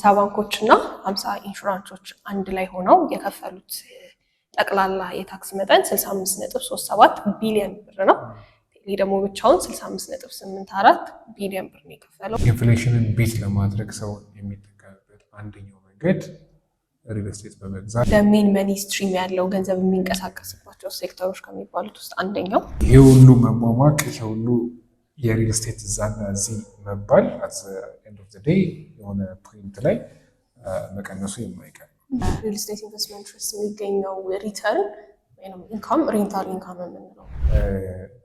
50 ባንኮችና 50 ኢንሹራንሶች አንድ ላይ ሆነው የከፈሉት ጠቅላላ የታክስ መጠን 65.37 ቢሊዮን ብር ነው። ይህ ደግሞ ብቻውን 65.84 ቢሊዮን ብር ነው የከፈለው። ኢንፍሌሽንን ቢት ለማድረግ ሰው የሚጠቀምበት አንደኛው መንገድ ሪል ስቴት በመግዛት ለሜን መኒ ስትሪም ያለው ገንዘብ የሚንቀሳቀስባቸው ሴክተሮች ከሚባሉት ውስጥ አንደኛው ይሄ ሁሉ መሟሟቅ፣ ይሄ ሁሉ የሪል ስቴት እዛና እዚህ መባል አት ኤንድ ኦፍ ዘ ዴይ የሆነ ፖይንት ላይ መቀነሱ የማይቀር ነው። ሪል ስቴት ኢንቨስትመንት ትረስት የሚገኘው ሪተርን ወይም ኢንካም ሬንታል ኢንካም የምንለው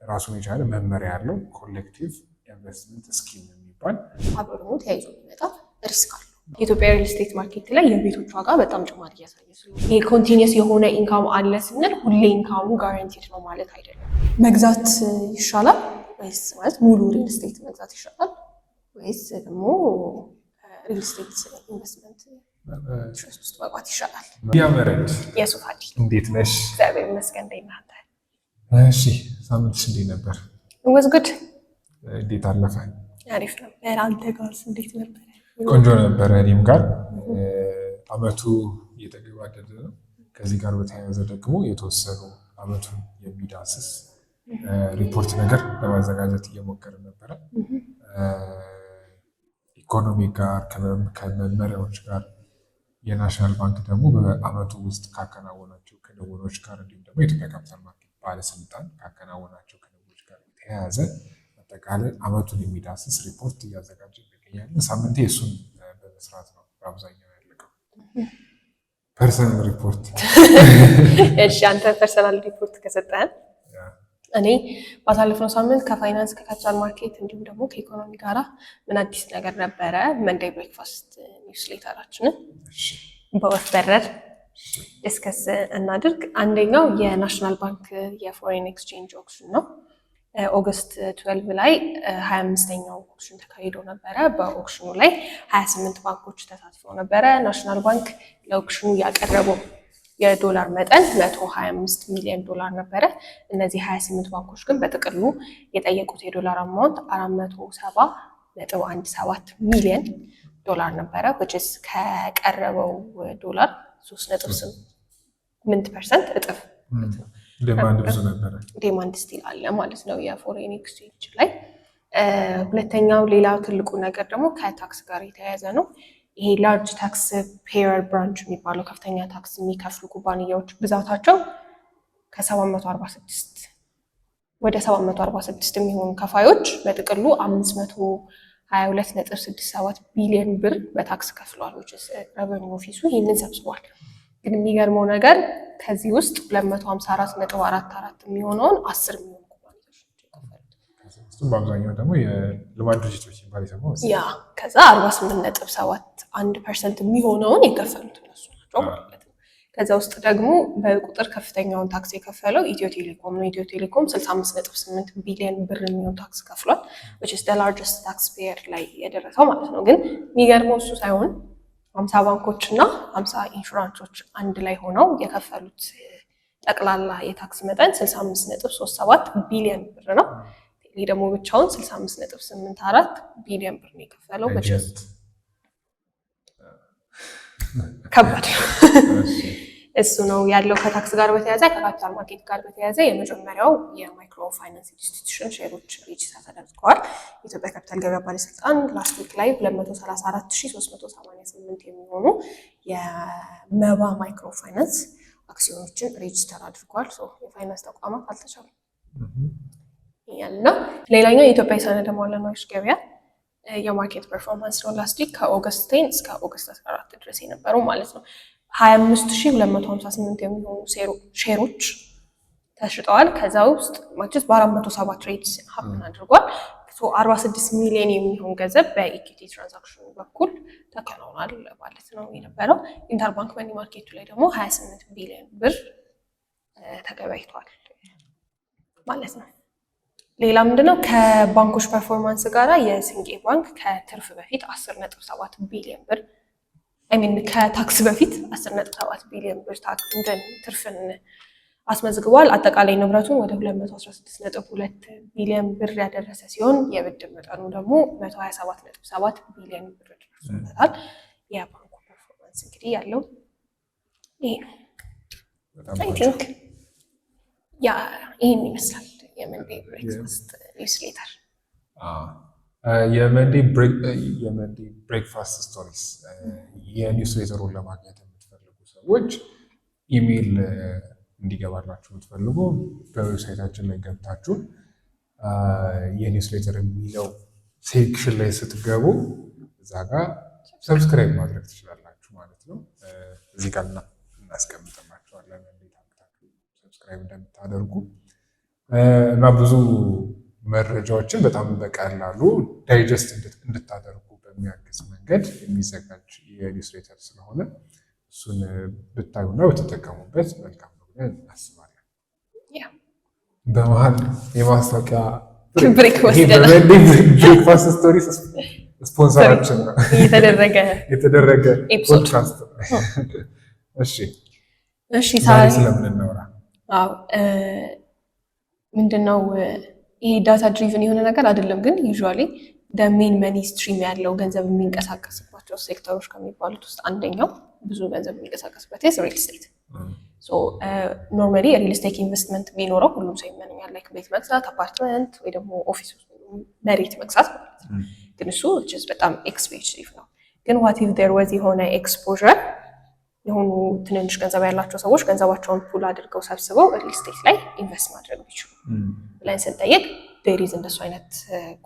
ራሱን የቻለ መመሪያ ያለው ኮሌክቲቭ ኢንቨስትመንት ስኪም የሚባል አብሮ ደግሞ ተያይዞ የሚመጣ ሪስክ አለው። የኢትዮጵያ ሪል ስቴት ማርኬት ላይ የቤቶች ዋጋ በጣም ጭማሪ እያሳየ ስለሆነ ይሄ ኮንቲኒየስ የሆነ ኢንካም አለ ስንል ሁሌ ኢንካሙ ጋራንቲድ ነው ማለት አይደለም። መግዛት ይሻላል ወይስ ማለት ሙሉ ሪል ስቴት መግዛት ይሻላል ወይስ ደግሞ ሪል ስቴት ኢንቨስትመንት ትረስት ውስጥ መግባት ይሻላል? ያመረድ የሱፍ አዲ እንዴት ነሽ? እግዚአብሔር ይመስገን። እንዴት ነህ አንተ? እሺ ሳምንትሽ እንዴት ነበር? ወዝ ጉድ። እንዴት አለፈ? አሪፍ ነበር። አንተ ጋርስ እንዴት ነበር? ቆንጆ ነበረ። እኔም ጋር አመቱ እየተገባደደ ነው። ከዚህ ጋር በተያያዘ ደግሞ የተወሰኑ አመቱን የሚዳስስ ሪፖርት ነገር ለማዘጋጀት እየሞከርን ነበረ። ኢኮኖሚ ጋር ከመመሪያዎች ጋር የናሽናል ባንክ ደግሞ በአመቱ ውስጥ ካከናወናቸው ክንውኖች ጋር እንዲሁም ደግሞ የኢትዮጵያ ካፒታል ማርኬት ባለስልጣን ካከናወናቸው ክንውኖች ጋር የተያያዘ አጠቃላይ አመቱን የሚዳስስ ሪፖርት እያዘጋጀ እንገኛለን። ሳምንቴ እሱን በመስራት ነው በአብዛኛው ያለቀው። ፐርሰናል ሪፖርት። እሺ አንተ ፐርሰናል ሪፖርት ከሰጠህን እኔ ባሳለፍነው ሳምንት ከፋይናንስ ከካፒታል ማርኬት እንዲሁም ደግሞ ከኢኮኖሚ ጋራ ምን አዲስ ነገር ነበረ መንዴይ ብሬክፋስት ኒውስሌተራችንን በወፍ በረር ዲስከስ እናድርግ። አንደኛው የናሽናል ባንክ የፎሬን ኤክስቼንጅ ኦክሽን ነው። ኦገስት 12 ላይ 25ኛው ኦክሽን ተካሂዶ ነበረ። በኦክሽኑ ላይ 28 ባንኮች ተሳትፈው ነበረ። ናሽናል ባንክ ለኦክሽኑ ያቀረበው የዶላር መጠን 125 ሚሊዮን ዶላር ነበረ። እነዚህ 28 ባንኮች ግን በጥቅሉ የጠየቁት የዶላር አማውንት 470.17 ሚሊዮን ዶላር ነበረ which is ከቀረበው ዶላር 3.8% እጥፍ ዲማንድ ብዙ ነበረ። ዲማንድ ስቲል አለ ማለት ነው የፎሬን ኤክስቼንጅ ላይ። ሁለተኛው ሌላ ትልቁ ነገር ደግሞ ከታክስ ጋር የተያያዘ ነው። ይሄ ላርጅ ታክስ ፔየር ብራንች የሚባለው ከፍተኛ ታክስ የሚከፍሉ ኩባንያዎች ብዛታቸው ከ746 ወደ 746 የሚሆኑ ከፋዮች በጥቅሉ 522.67 ቢሊዮን ብር በታክስ ከፍለዋል። ረቨኒው ኦፊሱ ይህንን ሰብስቧል። ግን የሚገርመው ነገር ከዚህ ውስጥ 254.44 የሚሆነውን 10 የሚሆኑ ኩባንያዎች የከፈሉት። በአብዛኛው ደግሞ የልማት ድርጅቶች ይባል ይሰማው ከዛ 48.71% የሚሆነውን የከፈሉት እነሱ ናቸው ማለት ነው። ከዛ ውስጥ ደግሞ በቁጥር ከፍተኛውን ታክስ የከፈለው ኢትዮ ቴሌኮም ነው። ኢትዮ ቴሌኮም 65.8 ቢሊዮን ብር የሚሆን ታክስ ከፍሏል which is the largest taxpayer ላይ የደረሰው ማለት ነው። ግን የሚገርመው እሱ ሳይሆን 50 ባንኮች እና 50 ኢንሹራንሶች አንድ ላይ ሆነው የከፈሉት ጠቅላላ የታክስ መጠን 65.37 ቢሊዮን ብር ነው። ይህ ደግሞ ብቻውን 65.84 ቢሊዮን ብር ነው የከፈለው። ከባድ እሱ ነው ያለው። ከታክስ ጋር በተያያዘ ከካፒታል ማርኬት ጋር በተያያዘ የመጀመሪያው የማይክሮ ፋይናንስ ኢንስቲትዩሽን ሼሮች ሬጅስተር ተደርገዋል። የኢትዮጵያ ካፒታል ገበያ ባለስልጣን ላስት ዊክ ላይ 234,388 የሚሆኑ የመባ ማይክሮ ፋይናንስ አክሲዮኖችን ሬጅስተር አድርጓል። የፋይናንስ ተቋማት አልተቻሉም ያልና ሌላኛው የኢትዮጵያ የሰነደ ሙዓለ ንዋዮች ገበያ የማርኬት ፐርፎርማንስ ነው። ላስት ዊክ ከኦገስት 10 እስከ ኦገስት 14 ድረስ የነበረው ማለት ነው። 25,258 የሚሆኑ ሼሮች ተሽጠዋል። ከዛ ውስጥ ማለት በ470 ትሬድስ ሀፕን አድርጓል። 46 ሚሊዮን የሚሆን ገንዘብ በኢኩዊቲ ትራንዛክሽን በኩል ተከናውኗል ማለት ነው የነበረው። ኢንተርባንክ መኒ ማርኬቱ ላይ ደግሞ 28 ቢሊዮን ብር ተገበይቷል ማለት ነው። ሌላ ምንድነው ከባንኮች ፐርፎርማንስ ጋራ የሲንቄ ባንክ ከትርፍ በፊት 10.7 ቢሊዮን ብር ከታክስ በፊት 10.7 ቢሊዮን ብር ትርፍን አስመዝግቧል። አጠቃላይ ንብረቱን ወደ 216.2 ቢሊዮን ብር ያደረሰ ሲሆን የብድር መጠኑ ደግሞ 127.7 ቢሊዮን ብር ደርሶበታል። የባንኩ ፐርፎርማንስ እንግዲህ ያለው ይሄ ነው። አይ ቲንክ ያ ይሄን ይመስላል የመንዴ ብሬክፋስት ኒውስሌተር። የመንዴ ብሬክፋስት ስቶሪስ የኒውስሌተሩን ለማግኘት የምትፈልጉ ሰዎች ኢሜይል እንዲገባላችሁ የምትፈልጉ በዌብሳይታችን ላይ ገብታችሁ የኒውስሌተር የሚለው ሴክሽን ላይ ስትገቡ እዛ ጋር ሰብስክራይብ ማድረግ ትችላላችሁ ማለት ነው። እዚህ ጋር እናስቀምጥላችኋለን እንዴት አድርጋችሁ ሰብስክራይብ እንደምታደርጉ እና ብዙ መረጃዎችን በጣም በቀላሉ ዳይጀስት እንድታደርጉ በሚያግዝ መንገድ የሚዘጋጅ የኒውስሌተር ስለሆነ እሱን ብታዩና ብትጠቀሙበት መልካም ነው ብለን እናስባለን። በመሀል የማስታወቂያ ብሬክፋስት ስቶሪስ ስፖንሰራችን ነው የተደረገ ፖድካስት ነው። እሺ ዛሬ ስለምን እናወራ? ምንድነው ይሄ ዳታ ድሪቭን የሆነ ነገር አይደለም፣ ግን ዩዥዋሊ ሜን መኒ ስትሪም ያለው ገንዘብ የሚንቀሳቀስባቸው ሴክተሮች ከሚባሉት ውስጥ አንደኛው ብዙ ገንዘብ የሚንቀሳቀስበት ሪል ስቴት። ኖርማሊ ሪል ስቴት ኢንቨስትመንት ቢኖረው ሁሉም ሰው ይመኛል፣ ላይክ ቤት መግዛት፣ አፓርትመንት ወይ ደግሞ ኦፊስ መሬት መግዛት ማለት ነው። ግን እሱ በጣም ኤክስፔንሲቭ ነው። ግን ዋት ኢፍ ዜር ዋዝ የሆነ ኤክስፖዠር የሆኑ ትንንሽ ገንዘብ ያላቸው ሰዎች ገንዘባቸውን ፑል አድርገው ሰብስበው ሪል ስቴት ላይ ኢንቨስት ማድረግ ቢችሉ ብለን ስንጠይቅ ዴር ኢዝ እንደሱ አይነት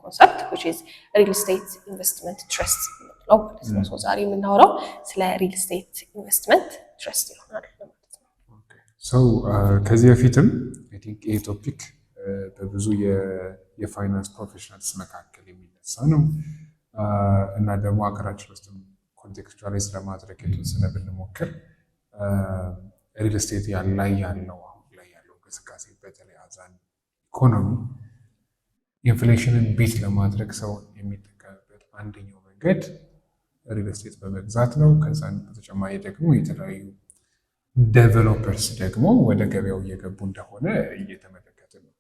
ኮንሰፕት which is ሪል ስቴት ኢንቨስትመንት ትረስት የምንለው ማለት ነው። ሶ ዛሬ የምናወራው ስለ ሪል ስቴት ኢንቨስትመንት ትረስት ይሆናል ማለት ነው። ሰው ከዚህ በፊትም አይ ቲንክ ይሄ ቶፒክ በብዙ የፋይናንስ ፕሮፌሽናልስ መካከል የሚነሳ ነው እና ደግሞ ሀገራችን ውስጥም ኮንቴክስቹዋላይዝ ለማድረግ የተወሰነ ብንሞክር ሪል ስቴት ላይ ያለው አሁን ላይ ያለው እንቅስቃሴ በተለይ አዛን ኢኮኖሚ ኢንፍሌሽንን ቢት ለማድረግ ሰው የሚጠቀምበት አንደኛው መንገድ ሪል ስቴት በመግዛት ነው። ከዛን በተጨማሪ ደግሞ የተለያዩ ዴቨሎፐርስ ደግሞ ወደ ገበያው እየገቡ እንደሆነ እየተመለከትን ነው።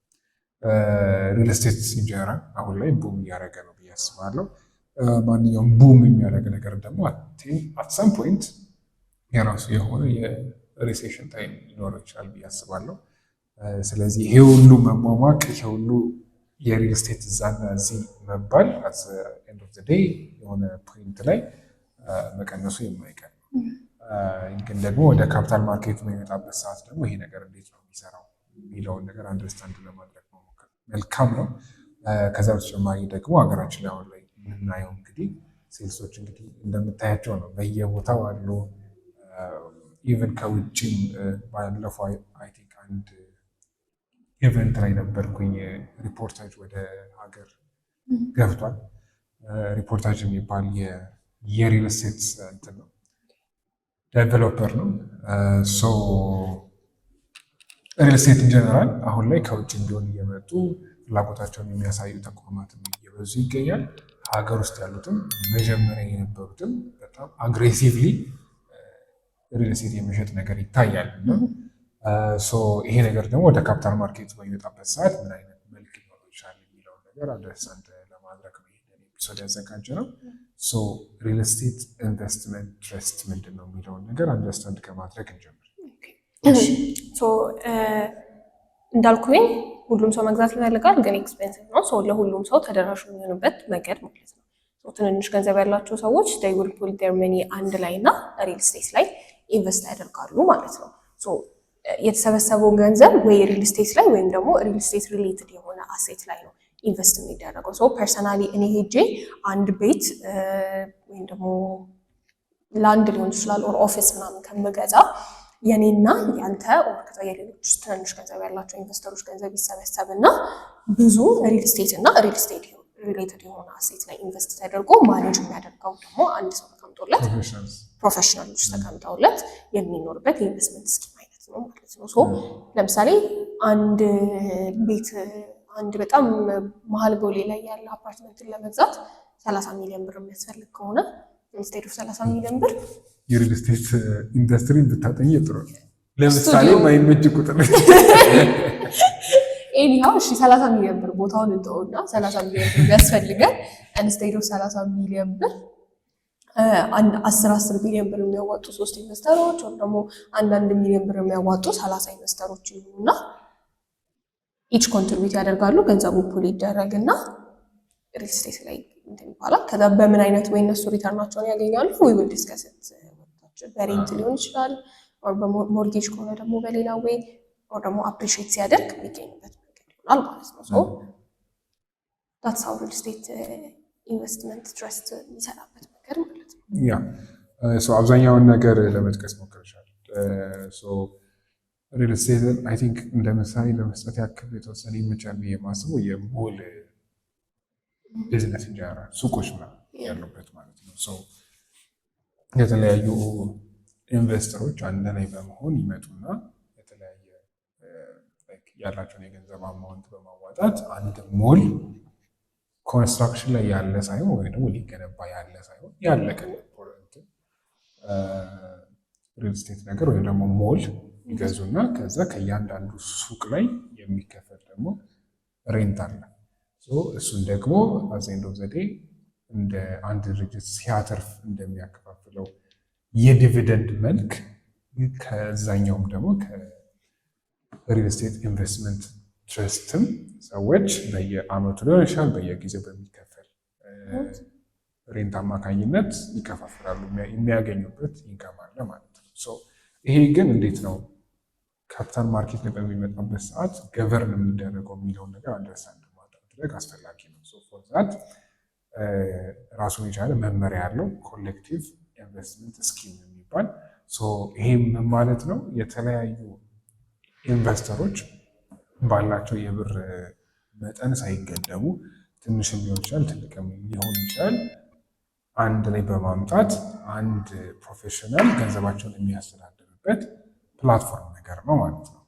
ሪል ስቴት ኢንጀነራል አሁን ላይ ቡም እያደረገ ነው ብዬ አስባለሁ። ማንኛውም ቡም የሚያደርግ ነገር ደግሞ አት ሰም ፖይንት የራሱ የሆነ የሪሴሽን ታይም ሊኖረው ይችላል ብዬ አስባለሁ። ስለዚህ ይሄ ሁሉ መሟሟቅ፣ ይሄ ሁሉ የሪል ስቴት እዛና እዚህ መባል አት ኤንድ ኦፍ ዘ ዴይ የሆነ ፖይንት ላይ መቀነሱ የማይቀር ነው። ግን ደግሞ ወደ ካፒታል ማርኬቱ የሚመጣበት ሰዓት ደግሞ ይሄ ነገር እንዴት ነው የሚሰራው የሚለውን ነገር አንደርስታንድ ለማድረግ መሞከር መልካም ነው። ከዛ በተጨማሪ ደግሞ ሀገራችን ላይ አሁን ላይ የምናየው እንግዲህ ሴልሶች እንግዲህ እንደምታያቸው ነው፣ በየቦታው አሉ። ኢቨን ከውጭም ባለፈው አይ ቲንክ አንድ ኢቨንት ላይ ነበርኩኝ። ሪፖርታጅ ወደ ሀገር ገብቷል። ሪፖርታጅ የሚባል የሪል ስቴት እንትን ነው፣ ዴቨሎፐር ነው። ሪል ስቴት ኢንጀነራል አሁን ላይ ከውጭ ቢሆን እየመጡ ፍላጎታቸውን የሚያሳዩ ተቋማትም እየበዙ ይገኛል። ሀገር ውስጥ ያሉትም መጀመሪያ የነበሩትም በጣም አግሬሲቭሊ ሪል ስቴት የመሸጥ ነገር ይታያል። ይሄ ነገር ደግሞ ወደ ካፒታል ማርኬቱ በሚመጣበት ሰዓት ምን አይነት መልክ ሊኖረው ይችላል የሚለውን ነገር አንደርስታንድ ለማድረግ ነው ይሄንን ኤፒሶድ ያዘጋጀ ነው። ሪል ስቴት ኢንቨስትመንት ትረስት ምንድን ነው የሚለውን ነገር አንደርስታንድ ከማድረግ እንጀምር። እንዳልኩኝ ሁሉም ሰው መግዛት ይፈልጋል፣ ግን ኤክስፔንሲቭ ነው። ለሁሉም ሰው ተደራሽ የሚሆንበት መንገድ ማለት ነው። ትንንሽ ገንዘብ ያላቸው ሰዎች they will put their money አንድ ላይ እና ሪል ስቴት ላይ ኢንቨስት ያደርጋሉ ማለት ነው። የተሰበሰበውን ገንዘብ ወይ ሪል ስቴት ላይ ወይም ደግሞ ሪል ስቴት ሪሌትድ የሆነ አሴት ላይ ነው ኢንቨስት የሚደረገው። ፐርሰናሊ እኔ ሄጄ አንድ ቤት ወይም ደግሞ ላንድ ሊሆን ይችላል ኦር ኦፊስ ምናምን ከምገዛ የኔና ያንተ ኦር ከዛ የሌሎች ትንንሽ ገንዘብ ያላቸው ኢንቨስተሮች ገንዘብ ይሰበሰብና ብዙ ሪል ስቴት እና ሪል ስቴት ሪሌትድ የሆነ አሴት ላይ ኢንቨስት ተደርጎ ማኔጅ የሚያደርገው ደግሞ አንድ ሰው ተቀምጦለት ፕሮፌሽናሎች ተቀምጠውለት የሚኖርበት የኢንቨስትመንት ስኪም አይነት ነው ማለት ነው። ለምሳሌ አንድ ቤት አንድ በጣም መሀል ቦሌ ላይ ያለ አፓርትመንትን ለመግዛት 30 ሚሊዮን ብር የሚያስፈልግ ከሆነ ኢንስቴድ ኦፍ 30 ሚሊዮን ብር የሪል ስቴት ኢንዱስትሪ ብታጠኝ ጥሩ። ለምሳሌ ማይመጅ ቁጥር ኤኒሃው 30 ሚሊዮን ብር ቦታውን እንተውና 30 ሚሊዮን ብር ቢያስፈልገን ኢንስቴድ ኦፍ 30 ሚሊዮን ብር 10 ሚሊዮን ብር የሚያዋጡ 3 ኢንቨስተሮች ወይም ደግሞ 1 ሚሊዮን ብር የሚያዋጡ 30 ኢንቨስተሮች ይሆኑና ኢች ኮንትሪቢዩት ያደርጋሉ። ገንዘቡ ፑል ይደረግና ሪል ስቴት ላይ እንትን ይባላል። ከዛ በምን አይነት ወይ እነሱ ሪተርናቸውን ያገኛሉ ዊ ዊል ዲስከስ ኢት። በሬንት ሊሆን ይችላል ኦር በሞርጌጅ ከሆነ ደግሞ በሌላ ወይ ኦር ደግሞ አፕሪሺየት ሲያደርግ የሚገኝበት መንገድ ይሆናል ማለት ነው። ሶ ዳትስ ሃው ሪል ስቴት ኢንቨስትመንት ትረስት የሚሰራበት መንገድ ማለት ነው። ያ አብዛኛውን ነገር ለመጥቀስ ሞክረሻል። ሪል ስቴትን አይ ቲንክ እንደ ምሳሌ ለመስጠት ያክል የተወሰነ ይመቻል ብዬ የማስበው የሞል ቢዝነስ እንጀራ ሱቆች ያሉበት ማለት ነው። የተለያዩ ኢንቨስተሮች አንድ ላይ በመሆን ይመጡና የተለያየ ያላቸውን የገንዘብ አማውንት በማዋጣት አንድ ሞል ኮንስትራክሽን ላይ ያለ ሳይሆን ወይ ደግሞ ሊገነባ ያለ ሳይሆን ያለቀ ሪል ስቴት ነገር ወይም ደግሞ ሞል ይገዙና ከዛ ከእያንዳንዱ ሱቅ ላይ የሚከፈል ደግሞ ሬንት አለ። እሱን ደግሞ አዘንዶ ዘዴ እንደ አንድ ድርጅት ሲያተርፍ እንደሚያከፋፍለው የዲቪደንድ መልክ ከዛኛውም ደግሞ ከሪል ስቴት ኢንቨስትመንት ትረስትም ሰዎች በየአመቱ ሊሆን ይችላል በየጊዜው በሚከፈል ሬንት አማካኝነት ይከፋፍላሉ። የሚያገኙበት ኢንካም አለ ማለት ነው። ይሄ ግን እንዴት ነው ካፒታል ማርኬት ላይ በሚመጣበት ሰዓት ገቨርን የሚደረገው የሚለውን ነገር አንደርስታንድ ማድረግ አስፈላጊ ነው። ፎርዛት ራሱን የቻለ መመሪያ ያለው ኮሌክቲቭ ኢንቨስትመንት ስኪም የሚባል ይሄም ማለት ነው የተለያዩ ኢንቨስተሮች ባላቸው የብር መጠን ሳይገደቡ ትንሽም ሊሆን ይችላል ትልቅም ሊሆን ይችላል አንድ ላይ በማምጣት አንድ ፕሮፌሽናል ገንዘባቸውን የሚያስተዳድርበት ፕላትፎርም ነገር ነው ማለት ነው።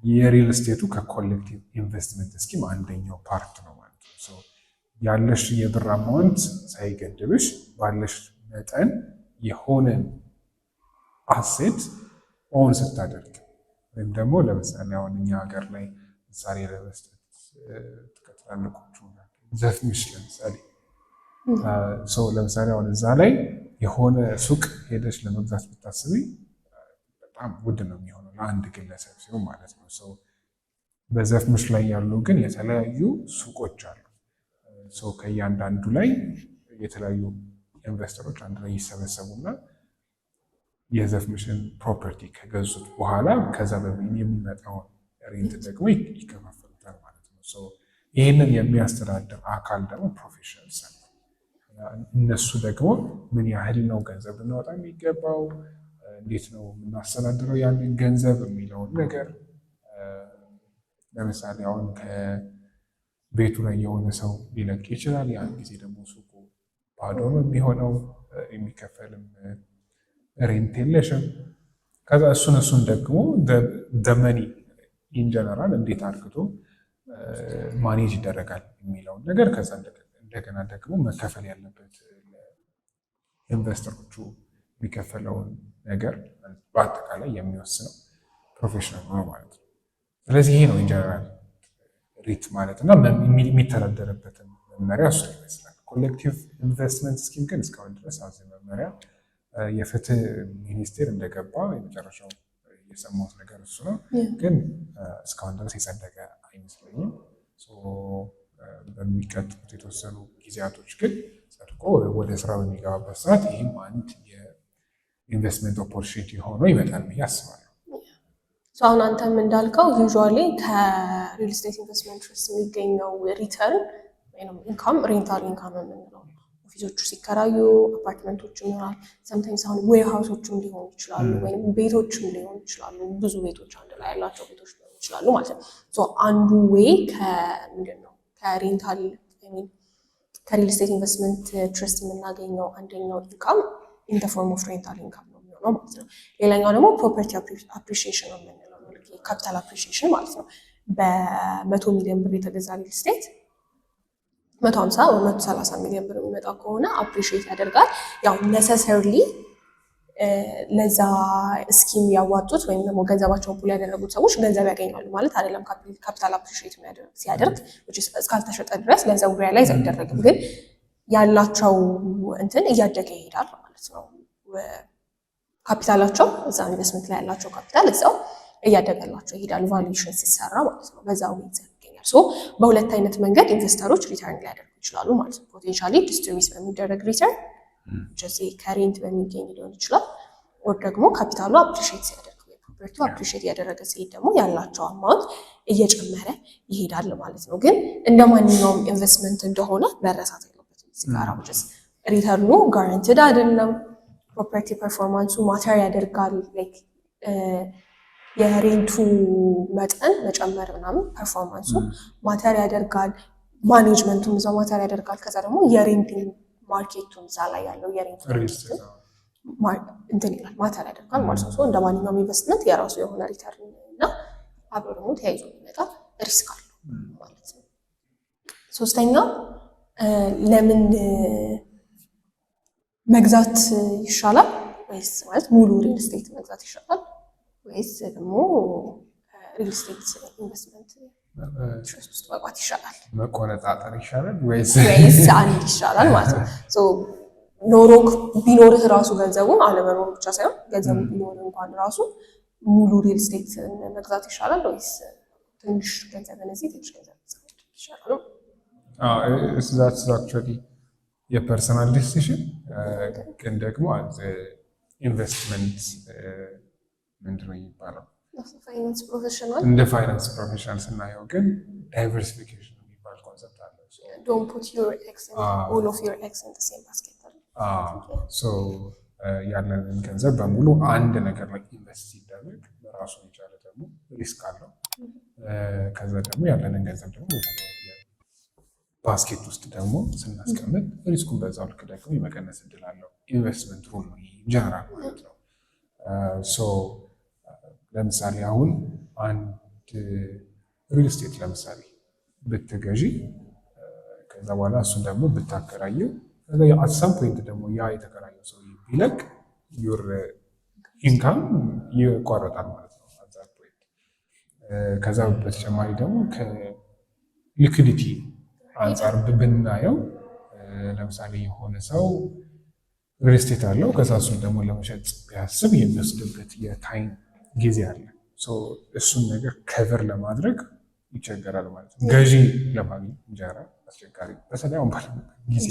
የሪል ስቴቱ ከኮሌክቲቭ ኢንቨስትመንት ስኪም አንደኛው ፓርት ነው ማለት ነው። ያለሽ የብር አማውንት ሳይገድብሽ ባለሽ መጠን የሆነን አሴት ኦን ስታደርግ ወይም ደግሞ ለምሳሌ አሁን እኛ ሀገር ላይ ምሳሌ ለመስጠት ትላልቆቹ ዘፍሚሽ ለምሳሌ አሁን እዛ ላይ የሆነ ሱቅ ሄደሽ ለመግዛት ብታስቢ በጣም ውድ ነው የሚሆነው ለአንድ ግለሰብ ሲሆን ማለት ነው። በዘፍምሽ ላይ ያሉ ግን የተለያዩ ሱቆች አሉ። ከእያንዳንዱ ላይ የተለያዩ ኢንቨስተሮች አንድ ላይ ይሰበሰቡና የዘፍምሽን ፕሮፐርቲ ከገዙት በኋላ ከዛ የሚመጣውን ሬንት ደግሞ ይከፋፈሉታል ማለት ነው። ይህንን የሚያስተዳድር አካል ደግሞ ፕሮፌሽናልስ ነው። እነሱ ደግሞ ምን ያህል ነው ገንዘብ ልናወጣ የሚገባው፣ እንዴት ነው የምናስተዳድረው ያንን ገንዘብ የሚለውን ነገር ለምሳሌ አሁን ከቤቱ ላይ የሆነ ሰው ሊለቅ ይችላል። ያን ጊዜ ደግሞ ሱቁ ባዶ ነው የሚሆነው፣ የሚከፈልም ሬንት የለሽም። ከዛ እሱን ደግሞ ደመኒ ኢንጀነራል እንዴት አድርግቶ ማኔጅ ይደረጋል የሚለውን ነገር ከዛ እንደገና ደግሞ መከፈል ያለበት ኢንቨስተሮቹ የሚከፈለውን ነገር በአጠቃላይ የሚወስነው ፕሮፌሽናል ነው ማለት ነው። ስለዚህ ይሄ ነው ኢንጀነራል ሪት ማለት እና የሚተዳደርበትን መመሪያ እሱ ይመስላል። ኮሌክቲቭ ኢንቨስትመንት ስኪም ግን እስካሁን ድረስ አዚ መመሪያ የፍትህ ሚኒስቴር እንደገባ የመጨረሻው የሰማሁት ነገር እሱ ነው። ግን እስካሁን ድረስ የጸደቀ አይመስለኝም። በሚቀጥሉት የተወሰኑ ጊዜያቶች ግን ጸድቆ ወደ ስራ በሚገባበት ሰዓት ይህም አንድ የኢንቨስትመንት ኦፖርቹኒቲ ሆኖ ይመጣል ብዬ አስባለሁ። አሁን አንተም እንዳልከው ዩዥዋሊ ከሪል ስቴት ኢንቨስትመንት ትረስት የሚገኘው ሪተርን ወይም ኢንካም ሬንታል ኢንካም የምንለው ኦፊሶቹ ሲከራዩ አፓርትመንቶችም ይሆናል። ሰምታይምስ አሁን ዌርሃውሶችም ሊሆኑ ይችላሉ ወይም ቤቶችም ሊሆኑ ይችላሉ። ብዙ ቤቶች አንድ ላይ ያላቸው ቤቶች ሊሆኑ ይችላሉ ማለት ነው። አንዱ ዌይ ከምንድን ነው ከሬንታል ከሪል ስቴት ኢንቨስትመንት ትረስት የምናገኘው አንደኛው ኢንካም ኢን ዘ ፎርም ኦፍ ሬንታል ኢንካም ነው የሚሆነው ማለት ነው። ሌላኛው ደግሞ ፕሮፐርቲ አፕሪሺዬሽን ነው የምንለው ካፒታል አፕሪሺዬሽን ማለት ነው። በ100 ሚሊዮን ብር የተገዛ ሪል ስቴት 150 ወይ 130 ሚሊዮን ብር የሚመጣ ከሆነ አፕሪሺዬት ያደርጋል። ያው ነሰሰርሊ ለዛ ስኪም ያዋጡት ወይም ደግሞ ገንዘባቸውን ፑል ያደረጉት ሰዎች ገንዘብ ያገኛሉ ማለት አይደለም። ካፒታል አፕሪሺዬት ሲያደርግ እስካልተሸጠ ድረስ ገንዘቡ ሪያላይዝ አይደረግም። ግን ያላቸው እንትን እያደገ ይሄዳል ማለት ነው። ካፒታላቸው እዛ ኢንቨስትመንት ላይ ያላቸው ካፒታል እዛው እያደገላቸው ይሄዳል ቫሉዌሽን ሲሰራ ማለት ነው። በዛው ገንዘብ ይገኛል። ሶ በሁለት አይነት መንገድ ኢንቨስተሮች ሪተርን ሊያደርጉ ይችላሉ ማለት ነው። ፖቴንሻሊ ዲስትሪቢዩት በሚደረግ ሪተርን ከሬንት በሚገኝ ሊሆን ይችላል። ወር ደግሞ ካፒታሉ አፕሪሺየት ሲያደርግ ወይ ፕሮፐርቲው አፕሪሺየት ያደረገ ሲሄድ ደግሞ ያላቸው አማውንት እየጨመረ ይሄዳል ማለት ነው። ግን እንደ ማንኛውም ኢንቨስትመንት እንደሆነ መረሳት የለበትም። እዚህ ጋር ሪተርኑ ጋራንቲድ አይደለም። ፕሮፐርቲ ፐርፎርማንሱ ማተር ያደርጋል። ላይክ የሬንቱ መጠን መጨመር ምናምን ፐርፎርማንሱ ማተር ያደርጋል። ማኔጅመንቱም እዛ ማተር ያደርጋል። ከዛ ደግሞ የሬንቲንግ ማርኬቱም እዛ ላይ ያለው የሬንት እንትን ይላል ማተር ያደርጋል ማለት ነው። እንደ ማንኛውም ኢንቨስትመንት የራሱ የሆነ ሪተርን እና አብሮ ደግሞ ተያይዞ የሚመጣ ሪስክ አለው ማለት ነው። ሶስተኛው ለምን መግዛት ይሻላል ወይስ ማለት ሙሉ ሪል ስቴት መግዛት ይሻላል ወይስ ደግሞ ሪል ስቴት ኢንቨስትመንት ትረስት ውስጥ መግባት ይሻላል? መቆነጣጠር ይሻላል ወይስ አንድ ይሻላል ማለት ነው። ኖሮ ቢኖርህ ራሱ ገንዘቡ አለመኖር ብቻ ሳይሆን ገንዘቡ ቢኖር እንኳን ራሱ ሙሉ ሪል ስቴት መግዛት ይሻላል ወይስ ትንሽ ገንዘብ እነዚህ ትንሽ ገንዘብ ይሻላል? that's actually የፐርሰናል ዲሲሽን ግን ደግሞ ኢንቨስትመንት ምንድን ነው የሚባለው እንደ ፋይናንስ ፕሮፌሽናል ስናየው ግን ዳይቨርሲፊኬሽን የሚባል ኮንሰፕት አለ። Don't put your eggs in all of your eggs in the same basket. ያለንን ገንዘብ በሙሉ አንድ ነገር ላይ ኢንቨስት ሲደረግ በራሱ የቻለ ደግሞ ሪስክ አለው። ከዛ ደግሞ ያለንን ገንዘብ ደግሞ የተለያየ ባስኬት ውስጥ ደግሞ ስናስቀምጥ ሪስኩን በዛው ልክ ደግሞ የመቀነስ እድል አለው። ኢንቨስትመንት ሩል ነው ጀነራል ማለት ነው። ለምሳሌ አሁን አንድ ሪል ስቴት ለምሳሌ ብትገዢ ከዛ በኋላ እሱን ደግሞ ብታከራየው አትሳም ፖይንት ደግሞ ያ የተከራየው ሰው ቢለቅ ዩር ኢንካም ይቋረጣል ማለት ነው አዛት ፖይንት። ከዛ በተጨማሪ ደግሞ ከሊኩዲቲ አንጻር ብናየው ለምሳሌ የሆነ ሰው ሪል ስቴት አለው ከዛ እሱን ደግሞ ለመሸጥ ቢያስብ የሚወስድበት የታይም ጊዜ አለ። እሱን ነገር ከቨር ለማድረግ ይቸገራል ማለት ነው። ገዢ ለማግኘት እንጀራ አስቸጋሪ፣ በተለይ አሁን ባለ ጊዜ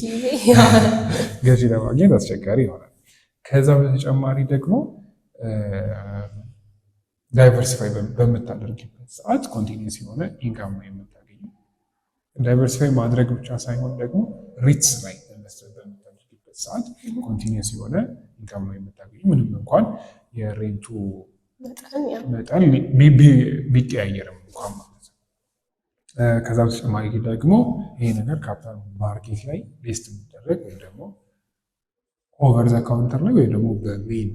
ገዢ ለማግኘት አስቸጋሪ ይሆናል። ከዛ በተጨማሪ ደግሞ ዳይቨርሲፋይ በምታደርግበት ሰዓት ኮንቲኒስ የሆነ ኢንካም ነው የምታገኘው። ዳይቨርሲፋይ ማድረግ ብቻ ሳይሆን ደግሞ ሪትስ ላይ ኢንቨስት በምታደርግበት ሰዓት ኮንቲኒስ የሆነ ኢንካም ነው የምታገኘው ምንም እንኳን የሬንቱ መጠን ቢቀያየርም እንኳን ማለት ነው። ከዛ በተጨማሪ ደግሞ ይሄ ነገር ካፒታል ማርኬት ላይ ሊስት የሚደረግ ወይም ደግሞ ኦቨር ዘ ካውንተር ላይ ወይ ደግሞ በሜን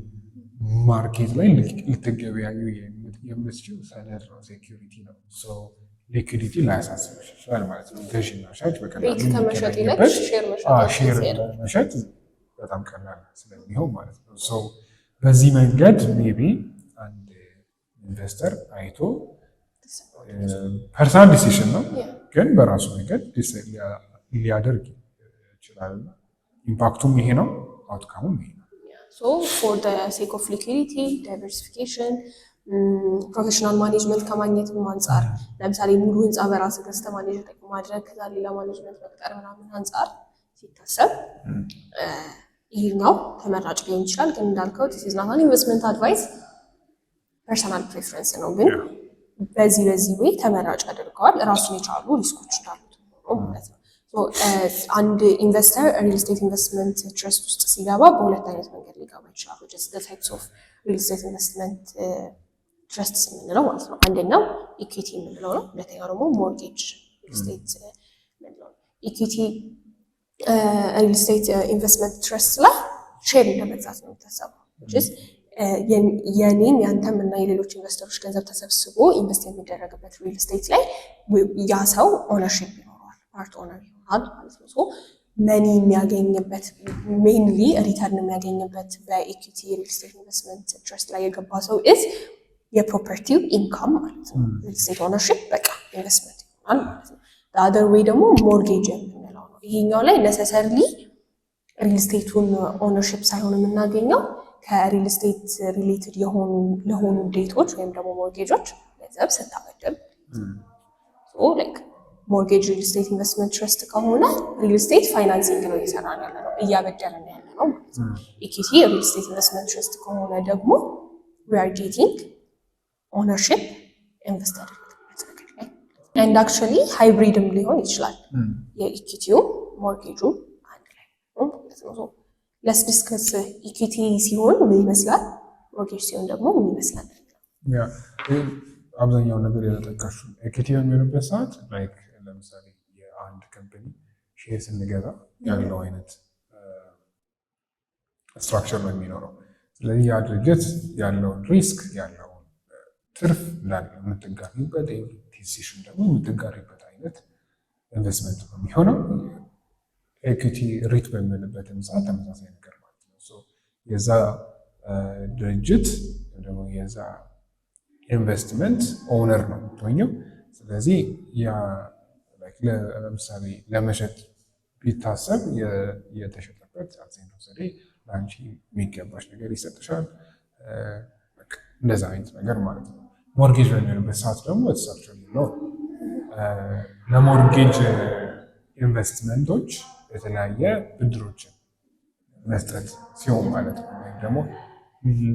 ማርኬት ላይ ልትገበያዩ የምትችል ሰነድ ነው፣ ሴኪሪቲ ነው። ሊኩዲቲ ላያሳስብ ይችላል ማለት ነው። ገዥና ሻጭ በቀላሉ ሼር መሸጥ በጣም ቀላል ስለሚሆን ማለት ነው። በዚህ መንገድ ሜቢ አንድ ኢንቨስተር አይቶ ፐርሰናል ዲሲሽን ነው ግን በራሱ መንገድ ሊያደርግ ይችላል። ኢምፓክቱም ይሄ ነው፣ አውትካሙም ይሄ ነው። ፎር ዘ ሴክ ኦፍ ሊኩዲቲ ዳይቨርሲፊኬሽን ፕሮፌሽናል ማኔጅመንት ከማግኘትም አንጻር ለምሳሌ ሙሉ ህንፃ በራስ ገዝተህ ማኔጅ ማድረግ ከዛ ሌላ ማኔጅመንት መቅጠር ምናምን አንጻር ሲታሰብ ይሄኛው ተመራጭ ሊሆን ይችላል። ግን እንዳልከው this is not an investment advice ፐርሰናል ፕሬፈረንስ ነው። ግን በዚህ ወይ ተመራጭ አድርገዋል ራሱን የቻሉ ሪስኮች እንዳሉት ማለት ነው። አንድ ኢንቨስተር ሪል ስቴት ኢንቨስትመንት ትረስት ውስጥ ሲገባ በሁለት አይነት መንገድ ሊገባ ይችላል። just the types of real estate investment ትረስትስ የምንለው ማለት ነው። አንደኛው ኢኩዊቲ የምንለው ነው። ሁለተኛው ደግሞ ሞርጌጅ ሪል ስቴት የምንለው ነው። ኢኩዊቲ ሪል ስቴት ኢንቨስትመንት ትረስት ላይ ሼር እንደመግዛት ነው የሚታሰበው። የኔም ያንተም እና የሌሎች ኢንቨስተሮች ገንዘብ ተሰብስቦ ኢንቨስት የሚደረግበት ሪል ስቴት ላይ ያ ሰው ኦነርሺፕ ይኖረዋል፣ ፓርት ኦነር ይሆናል ማለት ነው። መኒ የሚያገኝበት ሜይንሊ ሪተርን የሚያገኝበት በኢኩዊቲ ሪል ስቴት ኢንቨስትመንት ትረስት ላይ የገባ ሰው የፕሮፐርቲው ኢንካም ማለት ነው። ሪል ስቴት ኦነርሺፕ በቃ ኢንቨስትመንት ይሆናል ማለት ነው። አደር ወይ ደግሞ ሞርጌጅ የምንለው ነው። ይሄኛው ላይ ነሰሰርሊ ሪል ስቴቱን ኦነርሺፕ ሳይሆን የምናገኘው ከሪል ስቴት ሪሌትድ ለሆኑ ዴቶች ወይም ደግሞ ሞርጌጆች ገንዘብ ስታበድር ላይክ ሞርጌጅ ሪል ስቴት ኢንቨስትመንት ትረስት ከሆነ ሪል ስቴት ፋይናንሲንግ ነው እየሰራን ያለ ነው፣ እያበደርን ያለ ነው ማለት ነው። ኢኩዊቲ ሪል ስቴት ኢንቨስትመንት ትረስት ከሆነ ደግሞ we are getting ownership ኢንቨስት ያደረግበት ነገር ላይ and actually ሃይብሪድም ሊሆን ይችላል የኢኩዊቲው ሞርጌጁ አንድ ላይ ማለት ነው። ለስ ዲስከስ ኢኩዊቲ ሲሆን ምን ይመስላል፣ ሞርጌጅ ሲሆን ደግሞ ምን ይመስላል? ያ አብዛኛው ነገር የተጠቀሱ ኢኩዊቲ የሚሆንበት ሰዓት ላይክ ለምሳሌ የአንድ ካምፓኒ ሼር ስንገዛ ያለው አይነት ስትራክቸር ነው የሚኖረው። ስለዚህ ያ ድርጅት ያለውን ሪስክ ያለውን ትርፍ እንዳለ የምትጋሪበት ዲሲሽን ደግሞ የምትጋሪበት አይነት ኢንቨስትመንት ነው የሚሆነው። ኢኩዊቲ ሪት በሚሆንበትም ሰዓት ተመሳሳይ ነገር ማለት ነው። የዛ ድርጅት ደግሞ የዛ ኢንቨስትመንት ኦውነር ነው የምትሆኘው። ስለዚህ ያ ለምሳሌ ለመሸጥ ቢታሰብ የተሸጠበት አብዛኛው ዘዴ ለአንቺ የሚገባሽ ነገር ይሰጥሻል። እንደዛ አይነት ነገር ማለት ነው። ሞርጌጅ በሚሆንበት ሰዓት ደግሞ ተሳክቸል ነው። ለሞርጌጅ ኢንቨስትመንቶች የተለያየ ብድሮችን መስጠት ሲሆን ማለት ነው። ወይም ደግሞ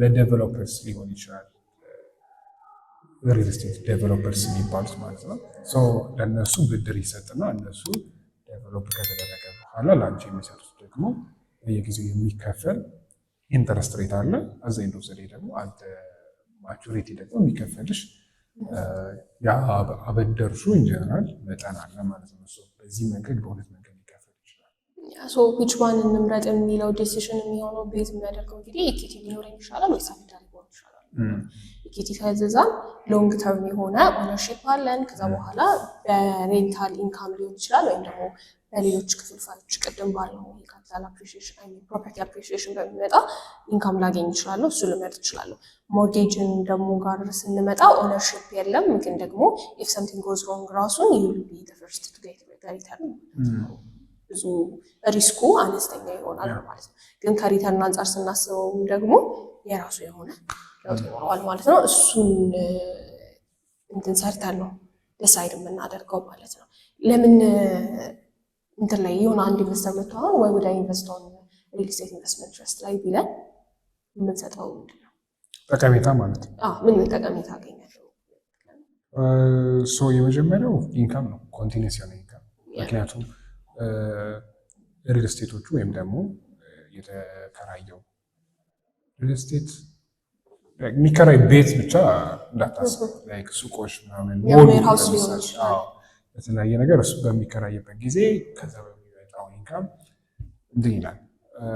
ለዴቨሎፐርስ ሊሆን ይችላል፣ ሪል ስቴት ዴቨሎፐርስ የሚባሉት ማለት ነው። ለእነሱ ብድር ይሰጥና እነሱ ዴቨሎፕ ከተደረገ በኋላ ለአንቺ የሚሰጡት ደግሞ በየጊዜው የሚከፈል ኢንተረስት ሬት አለ። አዛ ኢንዶዘዴ ደግሞ አንተ ማቹሪቲ ደግሞ የሚከፈልሽ አበደርሹ ኢንጀነራል መጠን አለ ማለት ነው። በዚህ መንገድ በሁለት መንገድ ሊከፈል ይችላል። ዊች ዋን እንምረጥ የሚለው ዲሲሽን የሚሆነው ቤዝ የሚያደርገው እንግዲህ ኢኩዊቲ ሊኖረኝ ይሻላል ወይስ አበዳሪ ሊሆን ይሻላል? ኢኩዊቲ ከዛም ሎንግ ተርም የሆነ ኦነርሺፕ አለን። ከዛ በኋላ በሬንታል ኢንካም ሊሆን ይችላል ወይም ደግሞ በሌሎች ክፍልፋዮች ቅድም ባለው የካፒታል አፕሪሺዬሽን አይ ፕሮፐርቲ አፕሪሺዬሽን በሚመጣ ኢንካም ላገኝ ይችላለሁ። እሱ ልመርጥ ይችላለሁ። ሞርጌጅን ደግሞ ጋር ስንመጣ ኦነርሺፕ የለም፣ ግን ደግሞ ኢፍ ሰምቲንግ ጎዝ ሮንግ ራሱን ዩል ቢ ዘ ፈርስት ቱ ጌት ሪተርን ብዙ ሪስኩ አነስተኛ ይሆናል ማለት ነው። ግን ከሪተርን አንጻር ስናስበው ደግሞ የራሱ የሆነ ለውጥ ይኖረዋል ማለት ነው። እሱን እንትን ሰርተን ነው ዲሳይድ የምናደርገው ማለት ነው። ለምን እንትን ላይ የሆነ አንድ ኢንቨስተር መጥተዋል ወይ ወደ ኢንቨስቶን ሪል ስቴት ኢንቨስትመንት ትረስት ላይ ቢለን የምንሰጠው ምንድን ነው ጠቀሜታ ማለት ነው? ምን ጠቀሜታ አገኛለሁ? የመጀመሪያው ኢንካም ነው፣ ኮንቲኒስ የሆነ ኢንካም። ምክንያቱም ሪል ስቴቶቹ ወይም ደግሞ የተከራየው ሪል ስቴት የሚከራይ ቤት ብቻ እንዳታስብ፣ ላይክ ሱቆች ምናምን የተለያየ ነገር እሱ በሚከራይበት ጊዜ ከዛ በሚመጣው ኢንካም እንትን ይላል።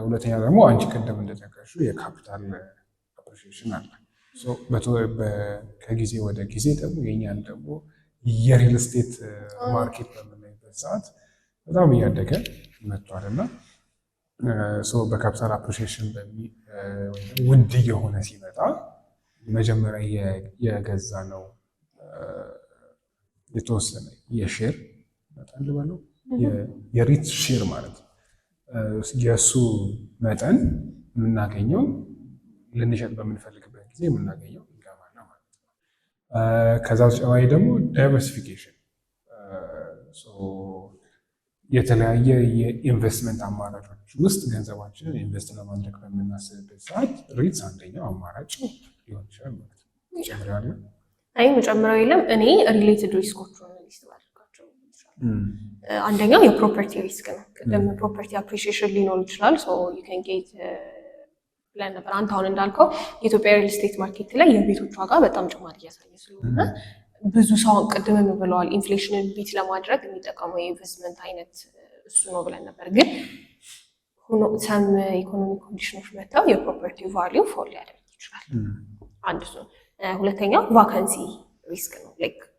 ሁለተኛ ደግሞ አንቺ ቅድም እንደጠቀሽው የካፒታል አፕሪሺዬሽን አለ። ከጊዜ ወደ ጊዜ ደግሞ የኛን ደግሞ የሪል ስቴት ማርኬት በምናይበት ሰዓት በጣም እያደገ መጥቷል እና በካፒታል አፕሪሺዬሽን ውድ የሆነ ሲመጣ መጀመሪያ የገዛ ነው የተወሰነ የሼር መጠን ልበለው የሪት ሼር ማለት ነው። የእሱ መጠን የምናገኘው ልንሸጥ በምንፈልግበት ጊዜ የምናገኘው ኢንካም አለ ማለት ነው። ከዛ ተጨማሪ ደግሞ ዳይቨርሲፊኬሽን የተለያየ የኢንቨስትመንት አማራጮች ውስጥ ገንዘባችንን ኢንቨስት ለማድረግ በምናስብበት ሰዓት ሪትስ አንደኛው አማራጭ ሊሆን ይችላል ማለት ነው። ጨምራለ መጨመሪያው የለም። እኔ ሪሌትድ ሪስኮቹን ሊስት ባደርጋቸው አንደኛው የፕሮፐርቲ ሪስክ ነው። ቅድም ፕሮፐርቲ አፕሪሺዬሽን ሊኖር ይችላል። ዩ ካን ጌት ብለን ነበር። አንተ አሁን እንዳልከው የኢትዮጵያ ሪል ስቴት ማርኬት ላይ የቤቶች ዋጋ በጣም ጭማሪ እያሳየ ስለሆነ ብዙ ሰው ቅድም ብለዋል፣ ኢንፍሌሽንን ቢት ለማድረግ የሚጠቀመው የኢንቨስትመንት አይነት እሱ ነው ብለን ነበር። ግን ሰም ኢኮኖሚክ ኮንዲሽኖች መጥተው የፕሮፐርቲ ቫሊዩ ፎል ሊያደርግ ይችላል። አንድ እሱ። ሁለተኛው ቫካንሲ ሪስክ ነው።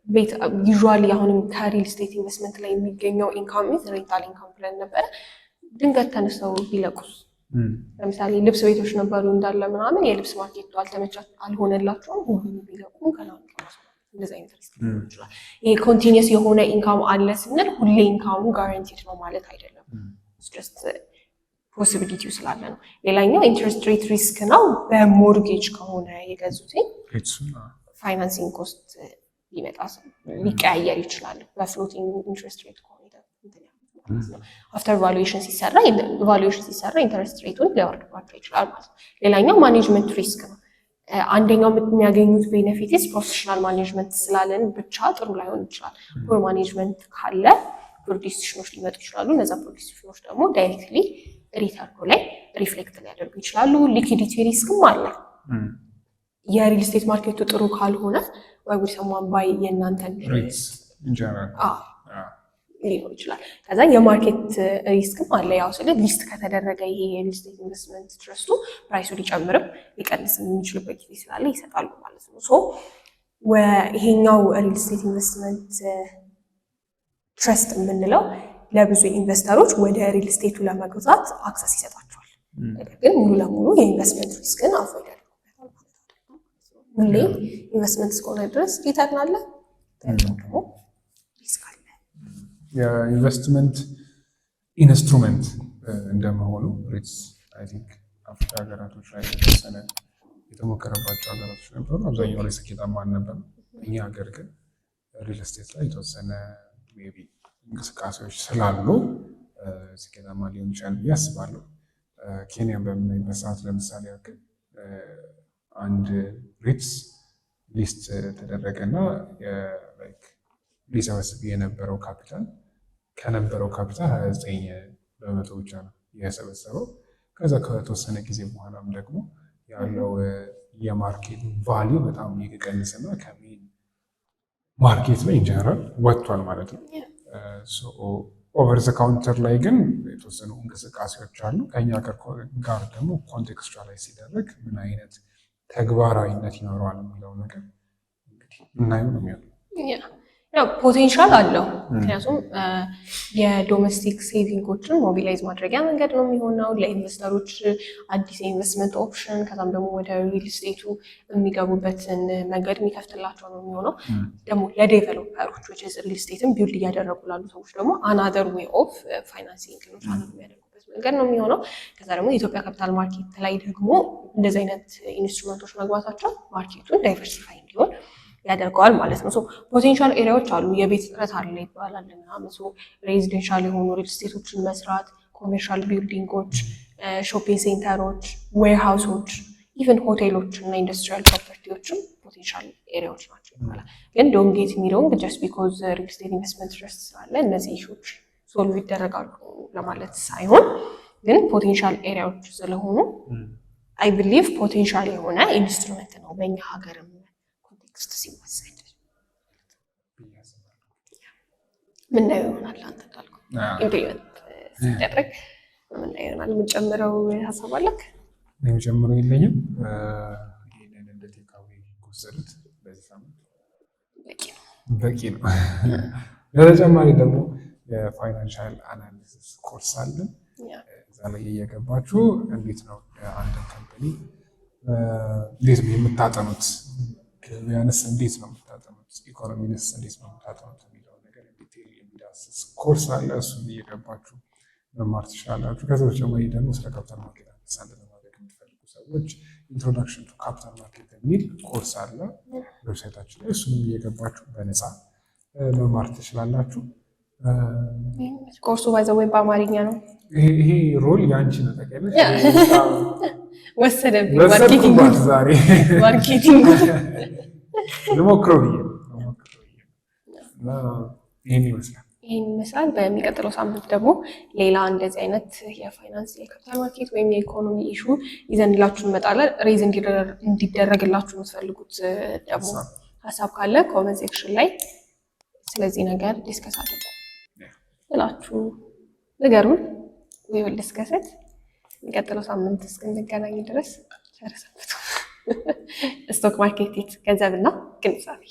ቤት ዩዥዋሊ አሁንም ከሪል ስቴት ኢንቨስትመንት ላይ የሚገኘው ኢንካም ሬንታል ኢንካም ብለን ነበረ። ድንገት ተነስተው ቢለቁስ፣ ለምሳሌ ልብስ ቤቶች ነበሩ እንዳለ ምናምን፣ የልብስ ማርኬቱ አልሆነላቸውም፣ ሁሉም ቢለቁ ከላም እንደዚህ አይነት ሪስክ ይችላል። ይሄ ኮንቲኒየስ የሆነ ኢንካም አለ ስንል ሁሌ ኢንካሙ ጋራንቲድ ነው ማለት አይደለም። ጀስት ፖሲቢሊቲው ስላለ ነው። ሌላኛው ኢንትረስት ሬት ሪስክ ነው። በሞርጌጅ ከሆነ የገዙት ፋይናንሲንግ ኮስት ሊቀያየር ይችላል። በፍሎቲንግ ኢንትረስት ሬት ከሆነ አፍተር ቫሉዌሽን ሲሰራ ኢንተረስት ሬቱን ሊያወርድባቸው ይችላል ማለት ነው። ሌላኛው ማኔጅመንት ሪስክ ነው። አንደኛው የሚያገኙት ቤኔፊትስ ፕሮፌሽናል ማኔጅመንት ስላለን ብቻ ጥሩ ላይሆን ይችላል። ፖር ማኔጅመንት ካለ ፖር ዲሲሽኖች ሊመጡ ይችላሉ። እነዛ ፖር ዲሲሽኖች ደግሞ ዳይሬክትሊ ሪተርኑ ላይ ሪፍሌክት ሊያደርጉ ይችላሉ። ሊኩዲቲ ሪስክም አለ። የሪል ስቴት ማርኬቱ ጥሩ ካልሆነ ወይ ሰማን ባይ የእናንተን ሊሆን ይችላል። ከዛ የማርኬት ሪስክም አለ። ያው ስለ ሊስት ከተደረገ ይሄ የሪል ስቴት ኢንቨስትመንት ትረስቱ ፕራይሱ ሊጨምርም ሊቀንስም የሚችልበት ጊዜ ስላለ ይሰጣሉ ማለት ነው። ሶ ይሄኛው ሪል ስቴት ኢንቨስትመንት ትረስት የምንለው ለብዙ ኢንቨስተሮች ወደ ሪል ስቴቱ ለመግዛት አክሰስ ይሰጣቸዋል። ነገር ግን ሙሉ ለሙሉ የኢንቨስትመንት ሪስክን አቮይድ ያደርጉበታል ማለት ነው። ሁሌ ኢንቨስትመንት እስከሆነ ድረስ ሪተርን አለ፣ ደግሞ ሪስክ አለ። የኢንቨስትመንት ኢንስትሩመንት እንደመሆኑ ሪትስ አይ ቲንክ አፍሪካ ሀገራቶች ላይ የተወሰነ የተሞከረባቸው ሀገራቶች ነበሩ። አብዛኛው ላይ ስኬታማ አልነበረም። እኛ ሀገር ግን ሪል ስቴት ላይ የተወሰነ ሜይ ቢ እንቅስቃሴዎች ስላሉ ስኬታማ ሊሆን ይችላል ብዬ አስባለሁ። ኬንያን በምናይበት ሰዓት ለምሳሌ ያክል አንድ ሪትስ ሊስት ተደረገና ሊሰበስብ የነበረው ካፒታል ከነበረው ካፒታል 29% ብቻ ነው የሰበሰበው። ከዛ ከተወሰነ ጊዜ በኋላም ደግሞ ያለው የማርኬት ቫሊዩ በጣም እየቀነሰና ከሜን ማርኬት ላይ ኢንጀነራል ወጥቷል ማለት ነው። ኦቨር ዘ ካውንተር ላይ ግን የተወሰኑ እንቅስቃሴዎች አሉ። ከኛ ጋር ደግሞ ኮንቴክስቹዋላይዝ ሲደረግ ምን አይነት ተግባራዊነት ይኖረዋል የሚለው ነገር እንግዲህ እናየው ነው የሚሆነው። ፖቴንሻል አለው። ምክንያቱም የዶሜስቲክ ሴቪንጎችን ሞቢላይዝ ማድረጊያ መንገድ ነው የሚሆነው ለኢንቨስተሮች አዲስ የኢንቨስትመንት ኦፕሽን፣ ከዛም ደግሞ ወደ ሪል ስቴቱ የሚገቡበትን መንገድ የሚከፍትላቸው ነው የሚሆነው። ደግሞ ለዴቨሎፐሮች ሪል ስቴትን ቢልድ እያደረጉ ላሉ ሰዎች ደግሞ አናዘር ዌይ ኦፍ ፋይናንሲንግ ነው የሚያደርጉበት መንገድ ነው የሚሆነው። ከዛ ደግሞ የኢትዮጵያ ካፒታል ማርኬት ላይ ደግሞ እንደዚህ አይነት ኢንስትሩመንቶች መግባታቸው ማርኬቱን ዳይቨርሲፋይ እንዲሆን ያደርገዋል ማለት ነው። ፖቴንሻል ኤሪያዎች አሉ። የቤት እጥረት አለ ይባላል እና ሬዚደንሻል የሆኑ ሪል ስቴቶችን መስራት፣ ኮሜርሻል ቢልዲንጎች፣ ሾፒንግ ሴንተሮች፣ ዌርሃውሶች፣ ኢቨን ሆቴሎች እና ኢንዱስትሪያል ፕሮፐርቲዎችም ፖቴንሻል ኤሪያዎች ናቸው ይባላል። ግን ዶንት ጌት ሚ ሮንግ ጀስት ቢኮዝ ሪል ስቴት ኢንቨስትመንት ትረስት ስላለ እነዚህ ኢሹዎች ሶልቭ ይደረጋሉ ለማለት ሳይሆን ግን ፖቴንሻል ኤሪያዎች ስለሆኑ አይ ብሊቭ ፖቴንሻል የሆነ ኢንስትሩመንት ነው በእኛ ሀገርም ሲወሰድ ምናየው ይሆናል። አንተ እንዳልከው ኢምፕሊመንት ሲደረግ ምናየው ይሆናል። የምንጨምረው ሀሳብ አለክ? የምጨምረው የለኝም። ይህንን እንደ ቴካዌ ከወሰዱት በዚህ ሳምንት በቂ ነው። በተጨማሪ ደግሞ የፋይናንሻል አናሊሲስ ኮርስ አለን። እዛ ላይ እየገባችሁ እንዴት ነው አንድን ካምፓኒ እንዴት ነው የምታጠኑት፣ ገበያንስ እንዴት ነው የምታጠኑት፣ ኢኮኖሚንስ እንዴት ነው የምታጠኑት የሚለው ነገር ዲቴል የሚዳስስ ኮርስ አለ። እሱን እየገባችሁ መማር ትችላላችሁ። ከዛ በተጨማሪ ደግሞ ስለ ካፒታል ማርኬት አንደርስታንድ ለማድረግ የምትፈልጉ ሰዎች ኢንትሮዳክሽን ቱ ካፒታል ማርኬት የሚል ኮርስ አለ ዌብሳይታችን ላይ። እሱንም እየገባችሁ በነፃ መማር ትችላላችሁ። ኮርሱ ባይዘወይ በአማርኛ ነው። ይሄ ሮል የአንቺ ነው። ተቀበል ወሰደብኝ ዛሬ ማርኬቲንግ ልሞክረው ብዬ እና ይህን ይመስላል። በሚቀጥለው ሳምንት ደግሞ ሌላ እንደዚህ አይነት የፋይናንስ የካፒታል ማርኬት ወይም የኢኮኖሚ ኢሹ ይዘንላችሁ እንመጣለን። ሬዝ እንዲደረግላችሁ የምትፈልጉት ደግሞ ሀሳብ ካለ ኮመንት ሴክሽን ላይ ስለዚህ ነገር ዲስከስ አድርጉ ብላችሁ ንገሩን። ዊል ዲስከስ። የሚቀጥለው ሳምንት እስክንገናኝ ድረስ ቸር ሰንብቱ። ስቶክ ማርኬት ገንዘብና ግንዛቤ